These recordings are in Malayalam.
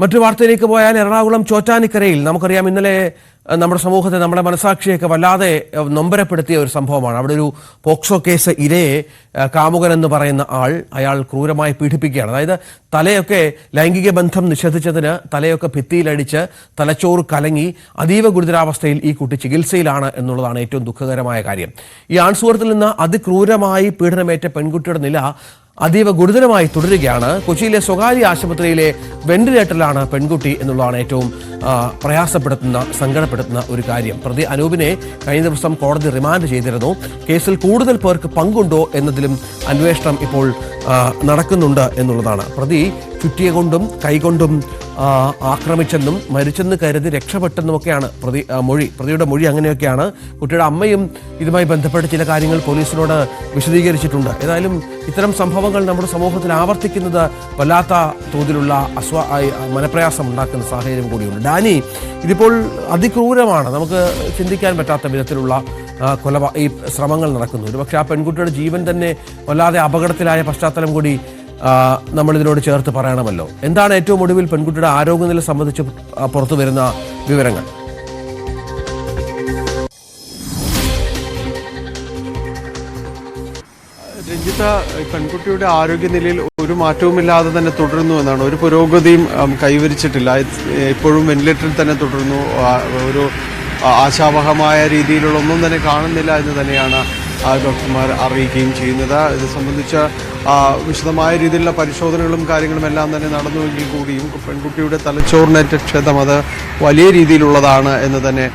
മറ്റു വാർത്തയിലേക്ക് പോയാൽ എറണാകുളം ചോറ്റാനിക്കരയിൽ നമുക്കറിയാം ഇന്നലെ നമ്മുടെ സമൂഹത്തെ നമ്മുടെ മനസാക്ഷിയൊക്കെ വല്ലാതെ നൊമ്പരപ്പെടുത്തിയ ഒരു സംഭവമാണ്. അവിടെ ഒരു പോക്സോ കേസ് ഇരയെ കാമുകൻ എന്ന് പറയുന്ന അയാൾ ക്രൂരമായി പീഡിപ്പിക്കുകയാണ്. അതായത് തലയൊക്കെ ലൈംഗിക ബന്ധം നിഷേധിച്ചതിന് തലയൊക്കെ ഭിത്തിയിലടിച്ച് തലച്ചോറ് കലങ്ങി അതീവ ഗുരുതരാവസ്ഥയിൽ ഈ കുട്ടി ചികിത്സയിലാണ് എന്നുള്ളതാണ് ഏറ്റവും ദുഃഖകരമായ കാര്യം. ഈ ആൺസുഹൃത്തിൽ നിന്ന് അതിക്രൂരമായി പീഡനമേറ്റ പെൺകുട്ടിയുടെ നില അതീവ ഗുരുതരമായി തുടരുകയാണ്. കൊച്ചിയിലെ സ്വകാര്യ ആശുപത്രിയിലെ വെന്റിലേറ്ററിലാണ് പെൺകുട്ടി എന്നുള്ളതാണ് ഏറ്റവും പ്രയാസപ്പെടുത്തുന്ന സങ്കടപ്പെടുത്തുന്ന ഒരു കാര്യം. പ്രതി അനൂപിനെ കഴിഞ്ഞ ദിവസം കോടതി റിമാൻഡ് ചെയ്തിരുന്നു. കേസിൽ കൂടുതൽ പേർക്ക് പങ്കുണ്ടോ എന്നതിലും അന്വേഷണം ഇപ്പോൾ നടക്കുന്നുണ്ട് എന്നുള്ളതാണ്. പ്രതി ചുറ്റിയ കൊണ്ടും കൈകൊണ്ടും ആക്രമിച്ചെന്നും മരിച്ചെന്ന് കരുതി രക്ഷപ്പെട്ടെന്നുമൊക്കെയാണ് പ്രതിയുടെ മൊഴി. അങ്ങനെയൊക്കെയാണ്. കുട്ടിയുടെ അമ്മയും ഇതുമായി ബന്ധപ്പെട്ട് ചില കാര്യങ്ങൾ പോലീസിനോട് വിശദീകരിച്ചിട്ടുണ്ട്. ഏതായാലും ഇത്തരം സംഭവങ്ങൾ നമ്മുടെ സമൂഹത്തിൽ ആവർത്തിക്കുന്നത് വല്ലാത്ത തോതിലുള്ള മനപ്രയാസം ഉണ്ടാക്കുന്ന സാഹചര്യം കൂടിയുണ്ട്. ഡാനി, ഇതിപ്പോൾ അതിക്രൂരമാണ്. നമുക്ക് ചിന്തിക്കാൻ പറ്റാത്ത വിധത്തിലുള്ള ഈ ശ്രമങ്ങൾ നടക്കുന്നു. പക്ഷേ ആ പെൺകുട്ടിയുടെ ജീവൻ തന്നെ വല്ലാതെ അപകടത്തിലായ പശ്ചാത്തലം കൂടി നമ്മൾ ഇതിനോട് ചേർത്ത് പറയണമല്ലോ. എന്താണ് ഏറ്റവും ഒടുവിൽ പെൺകുട്ടിയുടെ ആരോഗ്യനില സംബന്ധിച്ച് പുറത്തു വരുന്ന വിവരങ്ങൾ? രഞ്ജിത്ത, പെൺകുട്ടിയുടെ ആരോഗ്യനിലയിൽ ഒരു മാറ്റവുമില്ലാതെ തന്നെ തുടരുന്നു എന്നാണ്. ഒരു പുരോഗതിയും കൈവരിച്ചിട്ടില്ല. ഇപ്പോഴും വെന്റിലേറ്ററിൽ തന്നെ തുടരുന്നു. ഒരു ആശാവഹമായ രീതിയിലുള്ള ഒന്നും തന്നെ കാണുന്നില്ല എന്ന് തന്നെയാണ് ഡോക്ടർമാർ അറിയിക്കുകയും ചെയ്യുന്നത്. ഇത് സംബന്ധിച്ച വിശദമായ രീതിയിലുള്ള പരിശോധനകളും കാര്യങ്ങളും എല്ലാം തന്നെ നടന്നുവെങ്കിൽ കൂടിയും പെൺകുട്ടിയുടെ തലച്ചോറിനേറ്റ ക്ഷതം അത് വലിയ രീതിയിലുള്ളതാണ് എന്ന് തന്നെ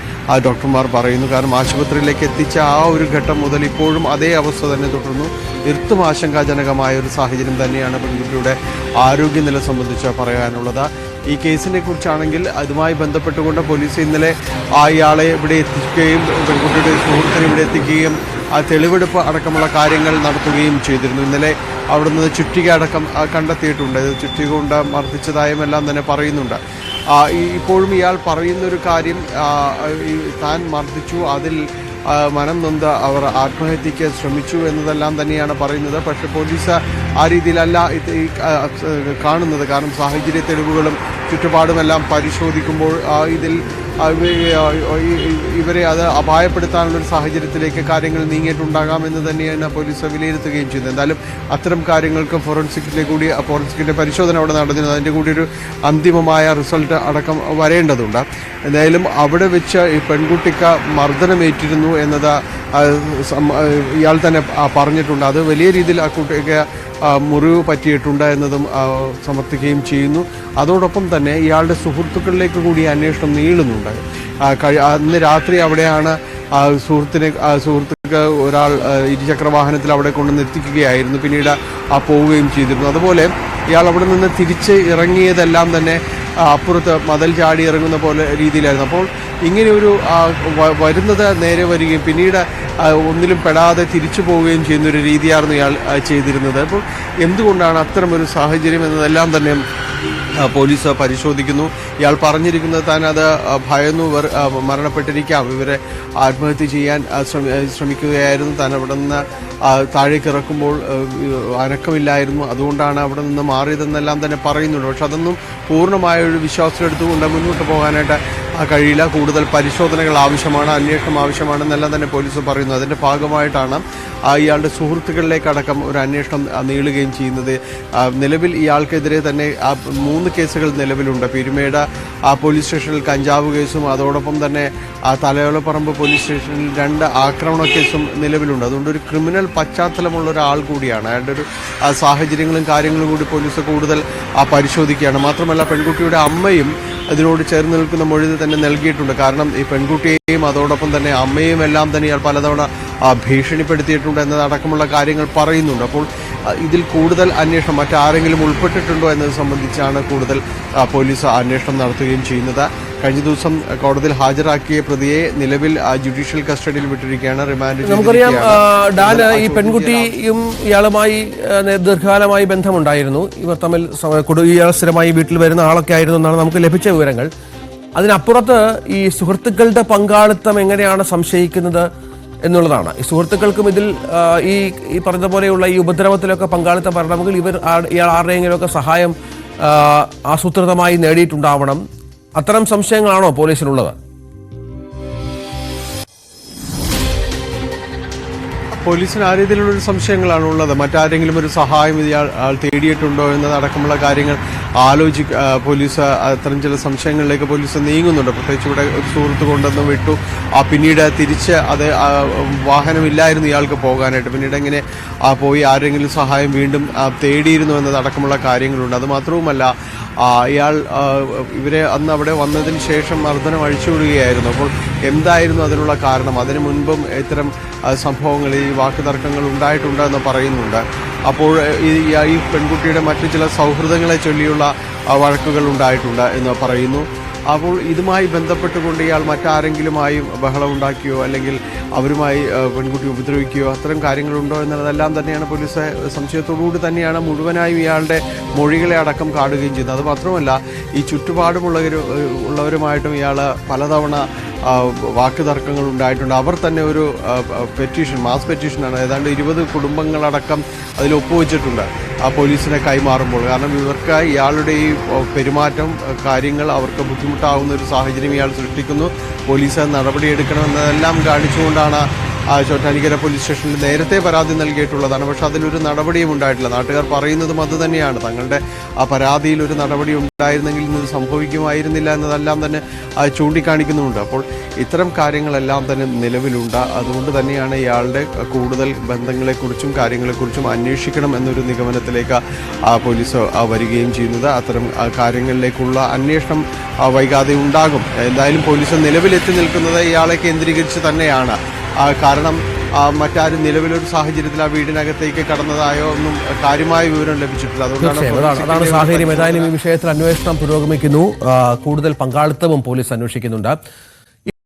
ഡോക്ടർമാർ പറയുന്നു. കാരണം ആശുപത്രിയിലേക്ക് എത്തിച്ച ആ ഒരു ഘട്ടം മുതൽ ഇപ്പോഴും അതേ അവസ്ഥ തന്നെ തുടർന്നു. തീർത്തും ആശങ്കാജനകമായ ഒരു സാഹചര്യം തന്നെയാണ് പെൺകുട്ടിയുടെ ആരോഗ്യനില സംബന്ധിച്ച് പറയാനുള്ളത്. ഈ കേസിനെ കുറിച്ചാണെങ്കിൽ അതുമായി ബന്ധപ്പെട്ടുകൊണ്ട് പോലീസ് ഇന്നലെ ഇയാളെ ഇവിടെ എത്തിക്കുകയും പെൺകുട്ടിയുടെ സുഹൃത്തിനെ ഇവിടെ എത്തിക്കുകയും ആ തെളിവെടുപ്പ് അടക്കമുള്ള കാര്യങ്ങൾ നടത്തുകയും ചെയ്തിരുന്നു. ഇന്നലെ അവിടെ നിന്ന് ചുറ്റിക അടക്കം കണ്ടെത്തിയിട്ടുണ്ട്. ചുറ്റിക കൊണ്ട് മർദ്ദിച്ചതായും എല്ലാം തന്നെ പറയുന്നുണ്ട്. ഇപ്പോഴും ഇയാൾ പറയുന്നൊരു കാര്യം, താൻ മർദ്ദിച്ചു, അതിൽ മനം നൊന്ത് അവർ ആത്മഹത്യയ്ക്ക് ശ്രമിച്ചു എന്നതെല്ലാം തന്നെയാണ് പറയുന്നത്. പക്ഷേ പോലീസ് ആ രീതിയിലല്ല കാണുന്നത്. കാരണം സാഹചര്യ തെളിവുകളും ചുറ്റുപാടുമെല്ലാം പരിശോധിക്കുമ്പോൾ ഇതിൽ ഇവരെ അത് അപായപ്പെടുത്താനുള്ളൊരു സാഹചര്യത്തിലേക്ക് കാര്യങ്ങൾ നീങ്ങിയിട്ടുണ്ടാകാമെന്ന് തന്നെയാണ് പോലീസ് വിലയിരുത്തുകയും ചെയ്യുന്നത്. എന്തായാലും അത്തരം കാര്യങ്ങൾക്ക് ഫോറൻസിക്കിൻ്റെ പരിശോധന അവിടെ നടന്നിരുന്നു. അതിൻ്റെ കൂടി ഒരു അന്തിമമായ റിസൾട്ട് അടക്കം വരേണ്ടതുണ്ട്. എന്തായാലും അവിടെ വെച്ച് ഈ പെൺകുട്ടിക്ക് മർദ്ദനമേറ്റിരുന്നു എന്നത് ഇയാൾ തന്നെ പറഞ്ഞിട്ടുണ്ട്. അത് വലിയ രീതിയിൽ ആ കുട്ടിക്ക് മുറിവ് പറ്റിയിട്ടുണ്ട് എന്നതും സമർത്ഥിക്കുകയും ചെയ്യുന്നു. അതോടൊപ്പം തന്നെ ഇയാളുടെ സുഹൃത്തുക്കളിലേക്ക് കൂടി അന്വേഷണം നീളുന്നുണ്ട്. അന്ന് രാത്രി അവിടെയാണ് സുഹൃത്തുക്ക് ഒരാൾ ഇരുചക്രവാഹനത്തിൽ അവിടെ കൊണ്ടുവന്ന് എത്തിക്കുകയായിരുന്നു. പിന്നീട് പോവുകയും ചെയ്തിരുന്നു. അതുപോലെ ഇയാൾ അവിടെ നിന്ന് തിരിച്ച് ഇറങ്ങിയതെല്ലാം തന്നെ അപ്പുറത്ത് മതിൽ ചാടി ഇറങ്ങുന്ന പോലെ രീതിയിലായിരുന്നു. അപ്പോൾ ഇങ്ങനെ ഒരു വരുന്നത് നേരെ വരികയും പിന്നീട് ഒന്നിലും പെടാതെ തിരിച്ചു പോവുകയും ചെയ്യുന്നൊരു രീതിയായിരുന്നു ഇയാൾ ചെയ്തിരുന്നത്. അപ്പോൾ എന്തുകൊണ്ടാണ് അത്തരമൊരു സാഹചര്യം എന്നതെല്ലാം തന്നെ പോലീസ് പരിശോധിക്കുന്നു. ഇയാൾ പറഞ്ഞിരിക്കുന്നത് താൻ അത് ഭയന്നു മരണപ്പെട്ടിരിക്കാം, ഇവരെ ആത്മഹത്യ ചെയ്യാൻ ശ്രമിക്കുകയായിരുന്നു, താൻ അവിടെ നിന്ന് താഴേക്ക് ഇറക്കുമ്പോൾ അനക്കമില്ലായിരുന്നു, അതുകൊണ്ടാണ് അവിടെ നിന്ന് മാറിയതെന്നെല്ലാം തന്നെ പറയുന്നുണ്ട്. പക്ഷെ അതൊന്നും പൂർണ്ണമായ ഒരു വിശ്വാസമെടുത്തുകൊണ്ട് മുന്നോട്ട് പോകാനായിട്ട് കഴിയില്ല. കൂടുതൽ പരിശോധനകൾ ആവശ്യമാണ്, അന്വേഷണം ആവശ്യമാണെന്നെല്ലാം തന്നെ പോലീസ് പറയുന്നു. അതിൻ്റെ ഭാഗമായിട്ടാണ് ഇയാളുടെ സുഹൃത്തുക്കളിലേക്കടക്കം ഒരു അന്വേഷണം നീളുകയും ചെയ്യുന്നത്. നിലവിൽ ഇയാൾക്കെതിരെ തന്നെ 3 കേസുകൾ നിലവിലുണ്ട്. പീരുമേട് പോലീസ് സ്റ്റേഷനിൽ കഞ്ചാവ് കേസും അതോടൊപ്പം തന്നെ തലയോലപ്പറമ്പ് പോലീസ് സ്റ്റേഷനിൽ 2 ആക്രമണ കേസും നിലവിലുണ്ട്. അതുകൊണ്ട് ഒരു ക്രിമിനൽ പശ്ചാത്തലമുള്ള ഒരാൾ കൂടിയാണ്. അയാളുടെ ഒരു സാഹചര്യങ്ങളും കാര്യങ്ങളും കൂടി പോലീസ് കൂടുതൽ പരിശോധിക്കുകയാണ്. മാത്രമല്ല പെൺകുട്ടിയുടെ അമ്മയും ഇതിനോട് ചേർന്ന് നിൽക്കുന്ന മൊഴി തന്നെ നൽകിയിട്ടുണ്ട്. കാരണം ഈ പെൺകുട്ടിയെയും അതോടൊപ്പം തന്നെ അമ്മയും എല്ലാം തന്നെ ഇയാൾ പലതവണ ഭീഷണിപ്പെടുത്തിയിട്ടുണ്ട് എന്നതടക്കമുള്ള കാര്യങ്ങൾ പറയുന്നുണ്ട്. അപ്പോൾ ഇതിൽ കൂടുതൽ അന്വേഷണം മറ്റാരെങ്കിലും ഉൾപ്പെട്ടിട്ടുണ്ടോ എന്നത് സംബന്ധിച്ചാണ് കൂടുതൽ പോലീസ് അന്വേഷണം നടത്തുകയും ചെയ്യുന്നത്. കഴിഞ്ഞ ദിവസം കോടതിയിൽ ഹാജരാക്കിയ പ്രതിയെ നിലവിൽ ജുഡീഷ്യൽ കസ്റ്റഡിയിൽ വിട്ടിരിക്കുകയാണ്, റിമാൻഡ്. നമുക്കറിയാം ഡാൻ, ഈ പെൺകുട്ടിയും ഇയാളുമായി ദീർഘകാലമായി ബന്ധമുണ്ടായിരുന്നു. ഇവർ തമ്മിൽ ഇയാൾ സ്ഥിരമായി വീട്ടിൽ വരുന്ന ആളൊക്കെ ആയിരുന്നു എന്നാണ് നമുക്ക് ലഭിച്ച വിവരങ്ങൾ. അതിനപ്പുറത്ത് ഈ സുഹൃത്തുക്കളുടെ പങ്കാളിത്തം എങ്ങനെയാണ് സംശയിക്കുന്നത് എന്നുള്ളതാണ്. ഈ സുഹൃത്തുക്കൾക്കും ഇതിൽ ഈ പറഞ്ഞ പോലെയുള്ള ഈ ഉപദ്രവത്തിലൊക്കെ പങ്കാളിത്തം വരണമെങ്കിൽ ഇയാൾ ആരുടെയെങ്കിലുമൊക്കെ സഹായം ആസൂത്രിതമായി നേടിയിട്ടുണ്ടാവണം. അത്തരം സംശയങ്ങളാണോ പോലീസിനുള്ളത്? പോലീസിന് ആ രീതിയിലുള്ളൊരു സംശയങ്ങളാണ് ഉള്ളത്. മറ്റാരെങ്കിലും ഒരു സഹായം ആൾ തേടിയിട്ടുണ്ടോ എന്നതടക്കമുള്ള കാര്യങ്ങൾ പോലീസ് അത്തരം ചില സംശയങ്ങളിലേക്ക് പോലീസ് നീങ്ങുന്നുണ്ട്. പ്രത്യേകിച്ച് ഇവിടെ ഒരു സുഹൃത്ത് കൊണ്ടുവന്ന് വിട്ടു, പിന്നീട് തിരിച്ച് അത് വാഹനമില്ലായിരുന്നു ഇയാൾക്ക് പോകാനായിട്ട്. പിന്നീട് എങ്ങനെ പോയി ആരെങ്കിലും സഹായം വീണ്ടും തേടിയിരുന്നു എന്നതടക്കമുള്ള കാര്യങ്ങളുണ്ട്. അതുമാത്രവുമല്ല, ഇയാൾ ഇവരെ അന്ന് അവിടെ വന്നതിന് ശേഷം മർദ്ദനം അഴിച്ചുവിടുകയായിരുന്നു. അപ്പോൾ എന്തായിരുന്നു അതിനുള്ള കാരണം? അതിനു മുൻപും ഇത്തരം സംഭവങ്ങൾ, ഈ വാക്കുതർക്കങ്ങൾ ഉണ്ടായിട്ടുണ്ടെന്ന് പറയുന്നുണ്ട്. അപ്പോൾ ഈ പെൺകുട്ടിയുടെ മറ്റു ചില സൗഹൃദങ്ങളെ ചൊല്ലിയുള്ള വഴക്കുകൾ ഉണ്ടായിട്ടുണ്ട് എന്ന് പറയുന്നു. അപ്പോൾ ഇതുമായി ബന്ധപ്പെട്ടുകൊണ്ട് ഇയാൾ മറ്റാരെങ്കിലുമായി ബഹളമുണ്ടാക്കിയോ അല്ലെങ്കിൽ അവരുമായി പെൺകുട്ടി ഉപദ്രവിക്കുകയോ അത്തരം കാര്യങ്ങളുണ്ടോ എന്നുള്ളതെല്ലാം തന്നെയാണ് പോലീസ് സംശയത്തോടുകൂടി തന്നെയാണ് മുഴുവനായും ഇയാളുടെ മൊഴികളെ അടക്കം കാണുകയും ചെയ്യുന്നത്. അതുമാത്രമല്ല, ഈ ചുറ്റുപാടുമുള്ളവരുമായിട്ടും ഇയാൾ പലതവണ വാക്കുതർക്കങ്ങൾ ഉണ്ടായിട്ടുണ്ട്. അവർ തന്നെ ഒരു മാസ് പെറ്റീഷനാണ്, ഏതാണ്ട് 20 കുടുംബങ്ങളടക്കം അതിൽ ഒപ്പുവെച്ചിട്ടുണ്ട് ആ പോലീസിനെ കൈമാറുമ്പോൾ. കാരണം ഇവർക്ക് ഇയാളുടെ ഈ പെരുമാറ്റം, കാര്യങ്ങൾ അവർക്ക് ബുദ്ധിമുട്ടാവുന്ന ഒരു സാഹചര്യം ഇയാൾ സൃഷ്ടിക്കുന്നു. പോലീസ് നടപടിയെടുക്കണമെന്നതെല്ലാം കാണിച്ചുകൊണ്ടാണ് ചോറ്റാനിക്കര പോലീസ് സ്റ്റേഷനിൽ നേരത്തെ പരാതി നൽകിയിട്ടുള്ളതാണ്. പക്ഷെ അതിലൊരു നടപടിയും ഉണ്ടായിട്ടില്ല. നാട്ടുകാർ പറയുന്നതും അതുതന്നെയാണ്. തങ്ങളുടെ ആ പരാതിയിൽ ഒരു നടപടി ഉണ്ടായിരുന്നെങ്കിൽ ഇന്നത് സംഭവിക്കുമായിരുന്നില്ല എന്നതെല്ലാം തന്നെ ചൂണ്ടിക്കാണിക്കുന്നുമുണ്ട്. അപ്പോൾ ഇത്തരം കാര്യങ്ങളെല്ലാം തന്നെ നിലവിലുണ്ട്. അതുകൊണ്ട് തന്നെയാണ് ഇയാളുടെ കൂടുതൽ ബന്ധങ്ങളെക്കുറിച്ചും കാര്യങ്ങളെക്കുറിച്ചും അന്വേഷിക്കണം എന്നൊരു നിഗമനത്തിലേക്ക് പോലീസ് വരികയും ചെയ്യുന്നത്. അത്തരം കാര്യങ്ങളിലേക്കുള്ള അന്വേഷണം വൈകാതെ ഉണ്ടാകും. എന്തായാലും പോലീസ് നിലവിലെത്തി നിൽക്കുന്നത് ഇയാളെ കേന്ദ്രീകരിച്ച് തന്നെയാണ്. കാരണം മറ്റാരും നിലവിലൊരു സാഹചര്യത്തിൽ ആ വീടിനകത്തേക്ക് കടന്നതായോ ഒന്നും കാര്യമായ വിവരം ലഭിച്ചിട്ടില്ല. അതാണ് സാഹചര്യം. ഏതായാലും ഈ വിഷയത്തിൽ അന്വേഷണം പുരോഗമിക്കുന്നു. കൂടുതൽ പങ്കാളിത്തവും പോലീസ് അന്വേഷിക്കുന്നുണ്ട്.